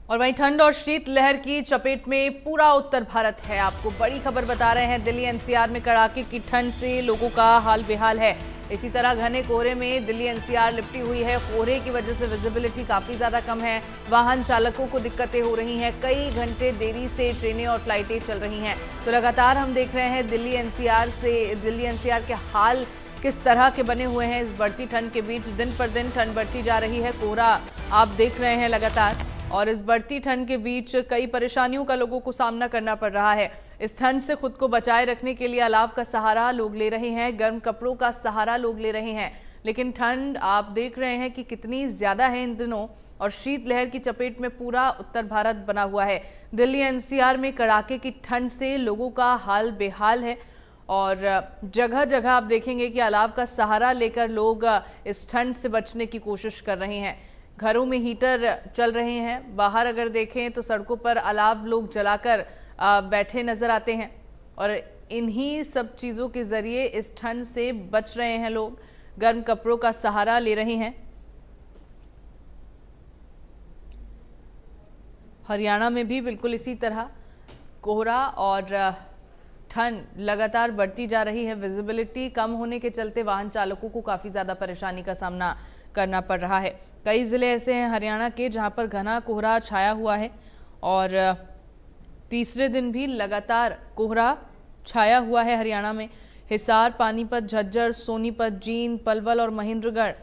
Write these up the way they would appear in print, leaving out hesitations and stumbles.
और वहीं ठंड और शीतलहर की चपेट में पूरा उत्तर भारत है। आपको बड़ी खबर बता रहे हैं, दिल्ली एनसीआर में कड़ाके की ठंड से लोगों का हाल बेहाल है। इसी तरह घने कोहरे में दिल्ली एनसीआर लिपटी हुई है। कोहरे की वजह से विजिबिलिटी काफी ज्यादा कम है। वाहन चालकों को दिक्कतें हो रही हैं। कई घंटे देरी से ट्रेनें और फ्लाइटें चल रही हैं। तो लगातार हम देख रहे हैं दिल्ली एनसीआर के हाल किस तरह के बने हुए हैं। इस बढ़ती ठंड के बीच दिन पर दिन ठंड बढ़ती जा रही है। कोहरा आप देख रहे हैं लगातार, और इस बढ़ती ठंड के बीच कई परेशानियों का लोगों को सामना करना पड़ रहा है। इस ठंड से खुद को बचाए रखने के लिए अलाव का सहारा लोग ले रहे हैं, गर्म कपड़ों का सहारा लोग ले रहे हैं। लेकिन ठंड आप देख रहे हैं कि कितनी ज्यादा है इन दिनों, और शीतलहर की चपेट में पूरा उत्तर भारत बना हुआ है। दिल्ली एनसीआर में कड़ाके की ठंड से लोगों का हाल बेहाल है, और जगह जगह आप देखेंगे कि अलाव का सहारा लेकर लोग इस ठंड से बचने की कोशिश कर रहे हैं। घरों में हीटर चल रहे हैं। बाहर अगर देखें तो सड़कों पर अलाव लोग जलाकर बैठे नजर आते हैं, और इन्हीं सब चीज़ों के जरिए इस ठंड से बच रहे हैं लोग। गर्म कपड़ों का सहारा ले रहे हैं। हरियाणा में भी बिल्कुल इसी तरह कोहरा और ठंड लगातार बढ़ती जा रही है। विजिबिलिटी कम होने के चलते वाहन चालकों को काफ़ी ज़्यादा परेशानी का सामना करना पड़ रहा है। कई ज़िले ऐसे हैं हरियाणा के जहां पर घना कोहरा छाया हुआ है, और तीसरे दिन भी लगातार कोहरा छाया हुआ है हरियाणा में। हिसार, पानीपत, झज्जर, सोनीपत, जींद, पलवल और महेंद्रगढ़,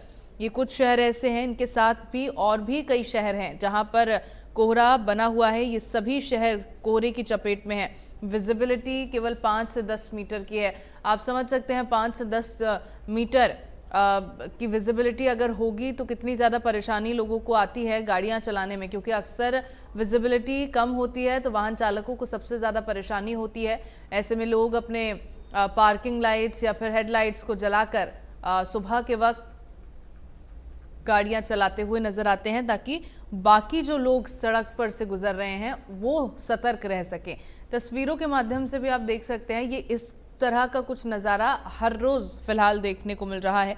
ये कुछ शहर ऐसे हैं। इनके साथ भी और भी कई शहर हैं जहां पर कोहरा बना हुआ है। ये सभी शहर कोहरे की चपेट में है। विजिबिलिटी केवल 5 से 10 मीटर की है। आप समझ सकते हैं 5 से 10 मीटर की विजिबिलिटी अगर होगी तो कितनी ज़्यादा परेशानी लोगों को आती है गाड़ियां चलाने में, क्योंकि अक्सर विजिबिलिटी कम होती है तो वाहन चालकों को सबसे ज़्यादा परेशानी होती है। ऐसे में लोग अपने पार्किंग लाइट्स या फिर हेडलाइट्स को जलाकर सुबह के वक्त गाड़ियां चलाते हुए नजर आते हैं, ताकि बाकी जो लोग सड़क पर से गुजर रहे हैं वो सतर्क रह सकें। तस्वीरों के माध्यम से भी आप देख सकते हैं, ये इस तरह का कुछ नज़ारा हर रोज़ फिलहाल देखने को मिल रहा है।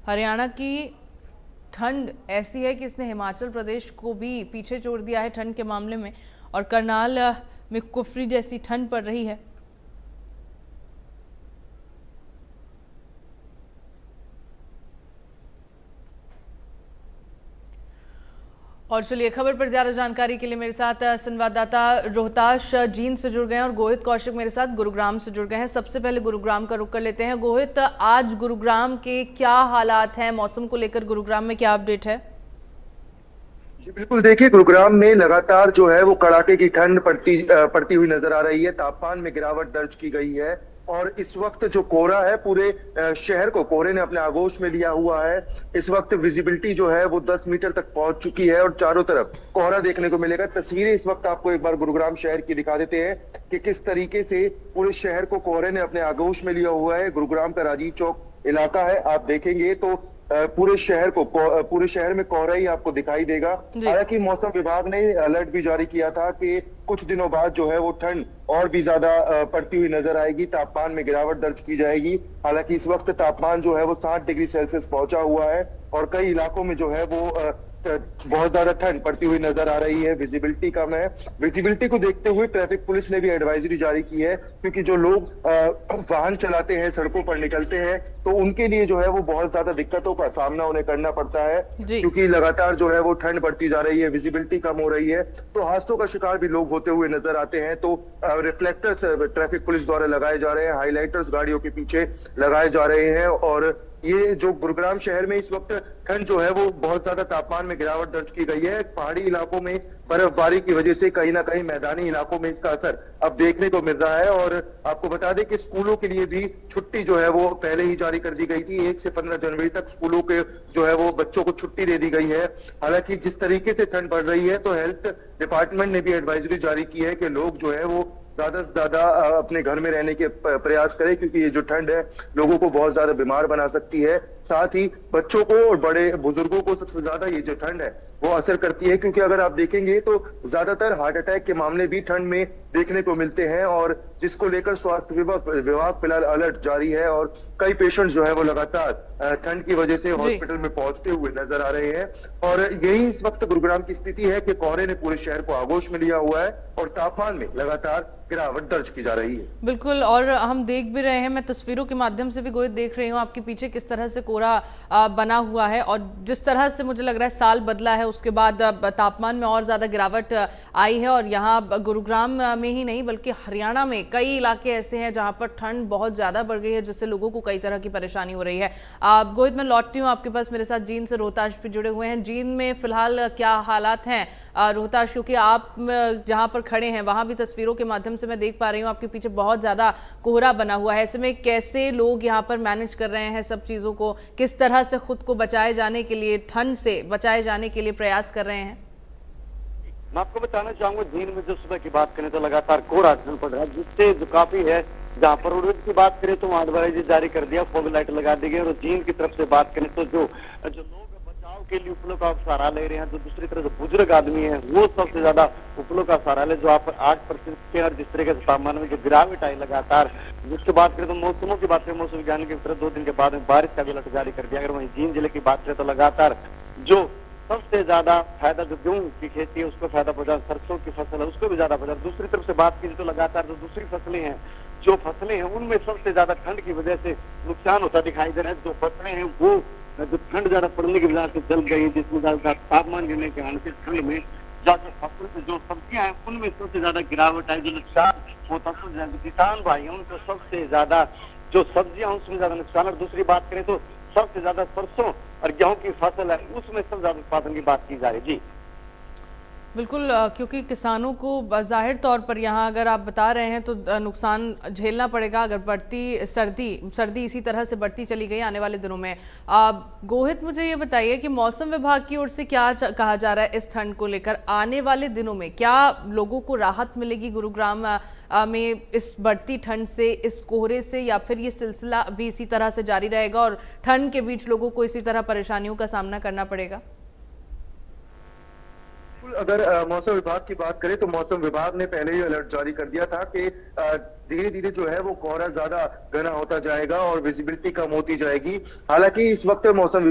हरियाणा की ठंड ऐसी है कि इसने हिमाचल प्रदेश को भी पीछे छोड़ दिया है ठंड के मामले में, और करनाल में कुफरी जैसी ठंड पड़ रही है। और चलिए खबर पर ज्यादा जानकारी के लिए मेरे साथ संवाददाता रोहताश जींद से जुड़ गए हैं, और गोहित कौशिक मेरे साथ गुरुग्राम से जुड़ गए हैं। सबसे पहले गुरुग्राम का रुख कर लेते हैं। गोहित, आज गुरुग्राम के क्या हालात हैं? मौसम को लेकर गुरुग्राम में क्या अपडेट है? जी बिल्कुल, देखिए गुरुग्राम में लगातार जो है वो कड़ाके की ठंड पड़ती हुई नजर आ रही है। तापमान में गिरावट दर्ज की गई है, और इस वक्त जो कोहरा है पूरे शहर को कोहरे ने अपने आगोश में लिया हुआ है। इस वक्त विजिबिलिटी जो है वो 10 मीटर तक पहुंच चुकी है, और चारों तरफ कोहरा देखने को मिलेगा। तस्वीरें इस वक्त आपको एक बार गुरुग्राम शहर की दिखा देते हैं कि किस तरीके से पूरे शहर को कोहरे ने अपने आगोश में लिया हुआ है। गुरुग्राम का राजीव चौक इलाका है, आप देखेंगे तो पूरे शहर में कोहरा ही आपको दिखाई देगा। हालांकि मौसम विभाग ने अलर्ट भी जारी किया था कि कुछ दिनों बाद जो है वो ठंड और भी ज्यादा पड़ती हुई नजर आएगी, तापमान में गिरावट दर्ज की जाएगी। हालांकि इस वक्त तापमान जो है वो 60 डिग्री सेल्सियस पहुंचा हुआ है, और कई इलाकों में जो है वो बहुत ज्यादा ठंड पड़ती हुई नजर आ रही है। विजिबिलिटी कम है। विजिबिलिटी को देखते हुए ट्रैफिक पुलिस ने भी एडवाइजरी जारी की है, क्योंकि जो लोग वाहन चलाते हैं, सड़कों पर निकलते हैं, तो उनके लिए जो है वो बहुत ज्यादा दिक्कतों का सामना उन्हें करना पड़ता है, क्योंकि लगातार जो है वो ठंड बढ़ती जा रही है, विजिबिलिटी कम हो रही है, तो हादसों का शिकार भी लोग होते हुए नजर आते हैं। तो रिफ्लेक्टर्स ट्रैफिक पुलिस द्वारा लगाए जा रहे हैं, हाईलाइटर्स गाड़ियों के पीछे लगाए जा रहे हैं, और ये जो गुरुग्राम शहर में इस वक्त ठंड जो है वो बहुत ज्यादा तापमान में गिरावट दर्ज की गई है। पहाड़ी इलाकों में बर्फबारी की वजह से कहीं ना कहीं मैदानी इलाकों में इसका असर अब देखने को मिल रहा है। और आपको बता दें कि स्कूलों के लिए भी छुट्टी जो है वो पहले ही जारी कर दी गई थी। 1 से 15 जनवरी तक स्कूलों के जो है वो बच्चों को छुट्टी दे दी गई है। हालांकि जिस तरीके से ठंड बढ़ रही है, तो हेल्थ डिपार्टमेंट ने भी एडवाइजरी जारी की है कि लोग जो है वो ज्यादा से ज्यादा अपने घर में रहने के प्रयास करें, क्योंकि ये जो ठंड है लोगों को बहुत ज्यादा बीमार बना सकती है। साथ ही बच्चों को और बड़े बुजुर्गों को सबसे ज्यादा ये जो ठंड है वो असर करती है, क्योंकि अगर आप देखेंगे तो ज्यादातर हार्ट अटैक के मामले भी ठंड में देखने को मिलते हैं, और जिसको लेकर स्वास्थ्य विभाग फिलहाल अलर्ट जारी है और कई पेशेंट जो है वो लगातार ठंड की वजह से हॉस्पिटल में पहुंचते हुए नजर आ रहे हैं। और यही इस वक्त गुरुग्राम की स्थिति है कि कोहरे ने पूरे शहर को आगोश में लिया हुआ है और तापमान में लगातार गिरावट दर्ज की जा रही है। बिल्कुल, और हम देख भी रहे हैं, मैं तस्वीरों के माध्यम से भी गोहित देख रही हूँ आपके पीछे किस तरह से कोहरा बना हुआ है, और जिस तरह से मुझे लग रहा है साल बदला है उसके बाद तापमान में और ज़्यादा गिरावट आई है। और यहाँ गुरुग्राम में ही नहीं बल्कि हरियाणा में कई इलाके ऐसे हैं जहाँ पर ठंड बहुत ज़्यादा बढ़ गई है, जिससे लोगों को कई तरह की परेशानी हो रही है। गोहित, मैं लौटती हूँ आपके पास, मेरे साथ जींद से रोहताश भी जुड़े हुए हैं। जींद में फिलहाल क्या हालात हैं रोहताश, क्योंकि आप जहाँ पर खड़े हैं वहाँ भी तस्वीरों के माध्यम से मैं देख पा रही हूँ आपके पीछे बहुत ज्यादा कोहरा बना हुआ है। ऐसे में कैसे लोग यहाँ पर मैनेज कर रहे हैं सब चीजों को, किस तरह से खुद को बचाए जाने के लिए, ठंड से बचाए जाने के लिए प्रयास कर रहे हैं? मैं आपको बताना चाहूंगा, जींद में जो सुबह की बात करें तो लगातार कोहरा पड़ रहा है, जिससे जो काफी है। जहाँ पर उड़द की बात करें तो वहां जी जारी कर दिया, फॉग लाइट लगा दी गई। और जींद की तरफ से बात करें तो जो लोग बचाव के लिए उपलों का सहारा ले रहे हैं, जो दूसरी तरफ जो बुजुर्ग आदमी है वो सबसे ज्यादा उपलों का सहारा ले, जो आप 8% और जिस तरीके से तापमान में जो गिरावट आई लगातार। जिसकी बात करें तो मौसमों की बात करें, मौसम विज्ञान की तरफ 2 दिन के बाद में बारिश का भी अलर्ट जारी कर दिया। अगर वहीं जींद जिले की बात करें तो लगातार जो सबसे ज्यादा फायदा जो गेहूं की खेती है उसको फायदा पहुंचा, सरसों की फसल है उसको भी ज्यादा पहुंचा। दूसरी तरफ से बात की तो लगातार जो दूसरी फसलें हैं उनमें सबसे ज्यादा ठंड की वजह से नुकसान होता दिखाई दे रहा है। जो फसलें हैं वो जो ठंड ज्यादा पड़ने की वजह से जल गई, जिसमें ज्यादा तापमान गिरने के कारण से ठंड में ज्यादा फसल से जो सब्जियां हैं उनमें सबसे ज्यादा गिरावट आई। जो नुकसान होता है किसान भाई हैं उनको सबसे ज्यादा जो सब्जियां उसमें ज्यादा नुकसान। और दूसरी बात करें तो सबसे ज्यादा सरसों और गेहूं की फसल है उसमें सबसे ज्यादा उत्पादन की बात की जा रही है। जी बिल्कुल, क्योंकि किसानों को ज़ाहिर तौर पर यहाँ अगर आप बता रहे हैं तो नुकसान झेलना पड़ेगा अगर बढ़ती सर्दी इसी तरह से बढ़ती चली गई आने वाले दिनों में। गोहित, मुझे ये बताइए कि मौसम विभाग की ओर से क्या कहा जा रहा है इस ठंड को लेकर? आने वाले दिनों में क्या लोगों को राहत मिलेगी गुरुग्राम में इस बढ़ती ठंड से, इस कोहरे से, या फिर ये सिलसिला भी इसी तरह से जारी रहेगा और ठंड के बीच लोगों को इसी तरह परेशानियों का सामना करना पड़ेगा? अगर मौसम विभाग की बात करें तो मौसम विभाग ने पहले ही अलर्ट जारी कर दिया था कि धीरे धीरे जो है वो कोहरा ज्यादा घना होता जाएगा और विजिबिलिटी कम होती जाएगी। हालांकि इस वक्त मौसम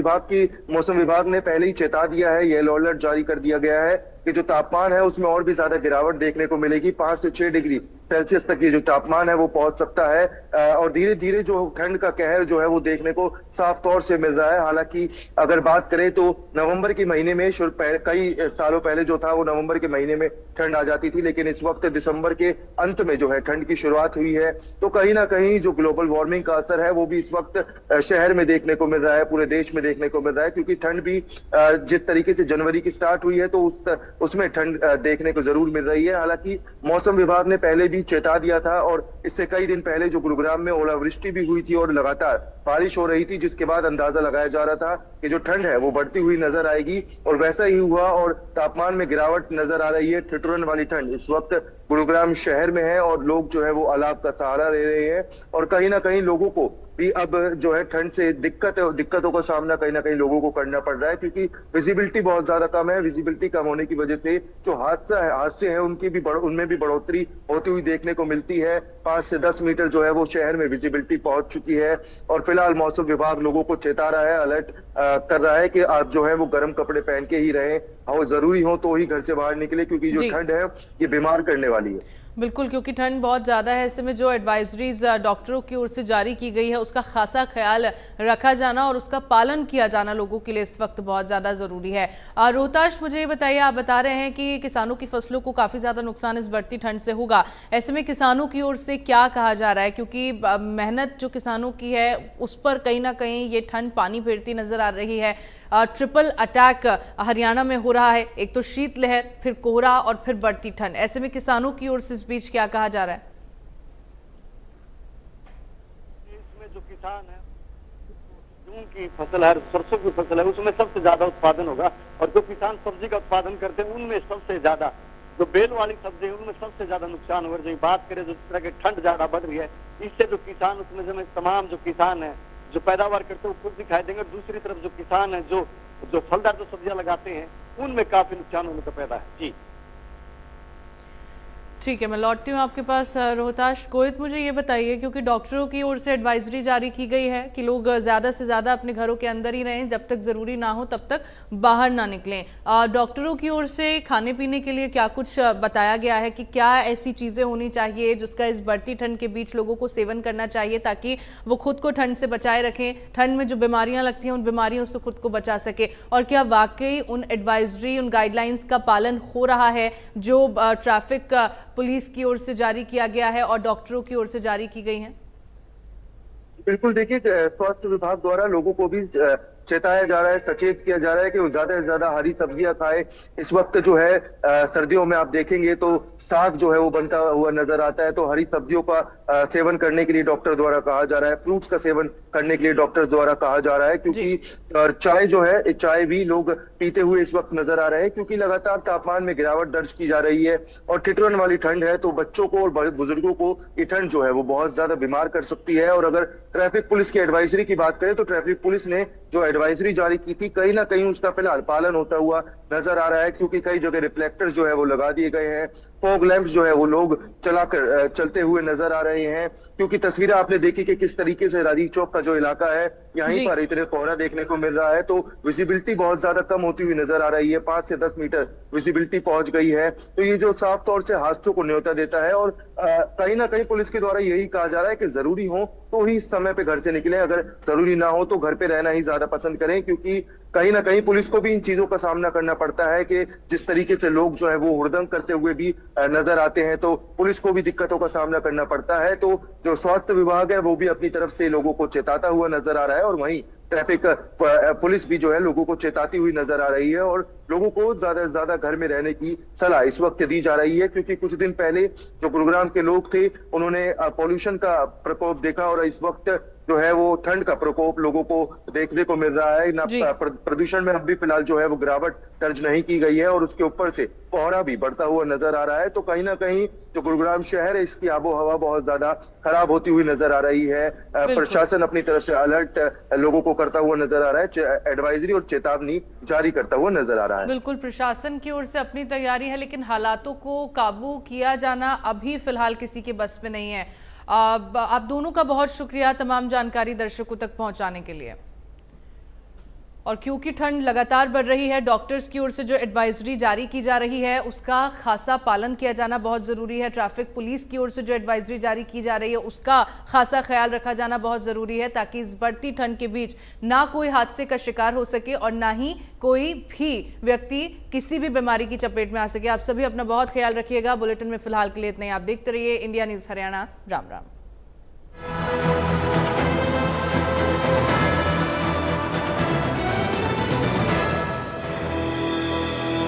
विभाग ने पहले ही चेता दिया है, येलो अलर्ट जारी कर दिया गया है कि जो तापमान है उसमें और भी ज्यादा गिरावट देखने को मिलेगी। 5 से 6 डिग्री सेल्सियस तक ये जो तापमान है वो पहुंच सकता है, और धीरे धीरे जो ठंड का कहर जो है वो देखने को साफ तौर से मिल रहा है। हालांकि अगर बात करें तो नवंबर के महीने में कई सालों पहले जो था वो नवंबर के महीने में ठंड आ जाती थी, लेकिन इस वक्त दिसंबर के अंत में जो है ठंड की शुरुआत हुई है। तो कहीं ना कहीं जो ग्लोबल वार्मिंग का असर है वो भी इस वक्त शहर में देखने को मिल रहा है, पूरे देश में देखने को मिल रहा है, क्योंकि ठंड भी जिस तरीके से जनवरी की स्टार्ट हुई है तो उसमें ठंड देखने को जरूर मिल रही है। हालांकि मौसम विभाग ने पहले भी चेता दिया था और इससे कई दिन पहले जो गुरुग्राम में ओलावृष्टि भी हुई थी और लगातार बारिश हो रही थी, जिसके बाद अंदाजा लगाया जा रहा था कि जो ठंड है वो बढ़ती हुई नजर आएगी, और वैसा ही हुआ और तापमान में गिरावट नजर आ रही है। ठिठुरन वाली ठंड इस वक्त गुरुग्राम शहर में है और लोग जो है वो अलाव का सहारा ले रहे हैं, और कहीं ना कहीं लोगों को भी अब जो है ठंड से दिक्कतों का सामना कहीं ना कहीं लोगों को करना पड़ रहा है, क्योंकि विजिबिलिटी बहुत ज्यादा कम है। विजिबिलिटी कम होने की वजह से जो हादसे हैं उनमें भी बढ़ोतरी होती हुई देखने को मिलती है। 5 से 10 मीटर जो है वो शहर में विजिबिलिटी पहुंच चुकी है, और फिलहाल मौसम विभाग लोगों को चेता रहा है, अलर्ट कर रहा है कि आप जो है वो गर्म कपड़े पहन के ही रहें और जरूरी हो तो ही घर से बाहर निकले, क्योंकि जो ठंड है ये बीमार करने वाली है। बिल्कुल, क्योंकि ठंड बहुत ज़्यादा है। ऐसे में जो एडवाइजरीज डॉक्टरों की ओर से जारी की गई है उसका खासा ख्याल रखा जाना और उसका पालन किया जाना लोगों के लिए इस वक्त बहुत ज़्यादा ज़रूरी है। रोहताश, मुझे ये बताइए, आप बता रहे हैं कि किसानों की फसलों को काफ़ी ज़्यादा नुकसान इस बढ़ती ठंड से होगा। ऐसे में किसानों की ओर से क्या कहा जा रहा है, क्योंकि मेहनत जो किसानों की है उस पर कहीं ना कहीं ये ठंड पानी फेरती नजर आ रही है। ट्रिपल अटैक हरियाणा में हो रहा है, एक तो शीतलहर, फिर कोहरा और फिर बढ़ती ठंड। ऐसे में किसानों की ओर से इस बीच क्या कहा जा रहा है? इसमें जो किसान है गेहूं की फसल है, सरसों की फसल है, उसमें सबसे ज्यादा उत्पादन होगा, और जो किसान सब्जी का उत्पादन करते हैं उनमें सबसे ज्यादा जो बेल वाली सब्जी है उनमें सबसे ज्यादा नुकसान होगा। जो बात करें जो इस तरह की ठंड ज्यादा बढ़ रही है, इससे जो किसान उसमें जो तमाम जो किसान है जो पैदावार करते हैं वो खुद दिखाई देंगे। दूसरी तरफ जो किसान है, जो फलदार जो सब्जियां लगाते हैं, उनमें काफी नुकसान होने का पैदा है। जी ठीक है, मैं लौटती हूँ आपके पास रोहताश। कोहित, मुझे ये बताइए, क्योंकि डॉक्टरों की ओर से एडवाइजरी जारी की गई है कि लोग ज़्यादा से ज़्यादा अपने घरों के अंदर ही रहें, जब तक ज़रूरी ना हो तब तक बाहर ना निकलें। डॉक्टरों की ओर से खाने पीने के लिए क्या कुछ बताया गया है कि क्या ऐसी चीज़ें होनी चाहिए जिसका इस बढ़ती ठंड के बीच लोगों को सेवन करना चाहिए ताकि वो खुद को ठंड से बचाए रखें, ठंड में जो बीमारियाँ लगती हैं उन बीमारियों से खुद को बचा सके? और क्या वाकई उन एडवाइजरी, उन गाइडलाइंस का पालन हो रहा है जो ट्रैफिक पुलिस की ओर से जारी किया गया है और डॉक्टरों की ओर से जारी की गई हैं? बिल्कुल, देखिए स्वास्थ्य विभाग द्वारा लोगों को भी चेताया जा रहा है, सचेत किया जा रहा है कि वो ज्यादा से ज्यादा हरी सब्जियां खाए। इस वक्त जो है सर्दियों में आप देखेंगे तो साग जो है वो बनता हुआ नजर आता है, तो हरी सब्जियों का सेवन करने के लिए डॉक्टर द्वारा कहा जा रहा है, फ्रूट्स का सेवन करने के लिए डॉक्टर्स द्वारा कहा जा रहा है, क्योंकि चाय जो है, चाय भी लोग पीते हुए इस वक्त नजर आ रहे हैं, क्योंकि लगातार तापमान में गिरावट दर्ज की जा रही है और ठिठुरन वाली ठंड है, तो बच्चों को और बुजुर्गों को ये ठंड जो है वो बहुत ज्यादा बीमार कर सकती है। और अगर ट्रैफिक पुलिस की एडवाइजरी की बात करें तो ट्रैफिक पुलिस ने जो एडवाइजरी जारी की थी, कहीं ना कहीं उसका फिलहाल पालन होता हुआ नजर आ रहा है, क्योंकि कई जगह रिफ्लेक्टर्स जो है वो लगा दिए गए हैं, फॉग लैंप्स जो है वो लोग चलते हुए नजर आ रहे हैं, क्योंकि तस्वीरें आपने देखी कि किस तरीके से राजीव चौक का जो इलाका है यहीं पर इतने कोहरा देखने को मिल रहा है, तो विजिबिलिटी बहुत ज्यादा कम होती हुई नजर आ रही है, 5 से 10 मीटर विजिबिलिटी पहुंच गई है। तो ये जो साफ तौर से हादसों को न्योता देता है और कहीं ना कहीं पुलिस के द्वारा यही कहा जा रहा है कि जरूरी हो तो ही इस समय पे घर से निकले, अगर जरूरी ना हो तो घर पे रहना ही ज्यादा पसंद करें, क्योंकि कहीं ना कहीं पुलिस को भी इन चीजों का सामना करना पड़ता है कि जिस तरीके से लोग जो है वो हुड़दंग करते हुए भी नजर आते हैं, तो पुलिस को भी दिक्कतों का सामना करना पड़ता है। तो जो स्वास्थ्य विभाग है वो भी अपनी तरफ से लोगों को चेताता हुआ नजर आ रहा है और वहीं ट्रैफिक पुलिस भी जो है लोगों को चेताती हुई नजर आ रही है और लोगों को ज्यादा से ज्यादा घर में रहने की सलाह इस वक्त दी जा रही है, क्योंकि कुछ दिन पहले जो गुरुग्राम के लोग थे उन्होंने पॉल्यूशन का प्रकोप देखा और इस वक्त जो है वो ठंड का प्रकोप लोगों को देखने को मिल रहा है। प्रदूषण में अब भी फिलहाल जो है वो गिरावट दर्ज नहीं की गई है और उसके ऊपर से कोहरा भी बढ़ता हुआ नजर आ रहा है, तो कहीं ना कहीं जो गुरुग्राम शहर है इसकी आबो हवा बहुत ज्यादा खराब होती हुई नजर आ रही है। प्रशासन अपनी तरफ से अलर्ट लोगों को करता हुआ नजर आ रहा है, एडवाइजरी और चेतावनी जारी करता हुआ नजर आ रहा है। बिल्कुल, प्रशासन की ओर से अपनी तैयारी है, लेकिन हालातों को काबू किया जाना अभी फिलहाल किसी के बस में नहीं है। आप दोनों का बहुत शुक्रिया तमाम जानकारी दर्शकों तक पहुंचाने के लिए। और क्योंकि ठंड लगातार बढ़ रही है, डॉक्टर्स की ओर से जो एडवाइजरी जारी की जा रही है उसका खासा पालन किया जाना बहुत ज़रूरी है। ट्रैफिक पुलिस की ओर से जो एडवाइजरी जारी की जा रही है उसका खासा ख्याल रखा जाना बहुत ज़रूरी है, ताकि इस बढ़ती ठंड के बीच ना कोई हादसे का शिकार हो सके और ना ही कोई भी व्यक्ति किसी भी बीमारी की चपेट में आ सके। आप सभी अपना बहुत ख्याल रखिएगा। बुलेटिन में फिलहाल के लिए इतना ही। आप देखते रहिए इंडिया न्यूज़ हरियाणा। राम राम।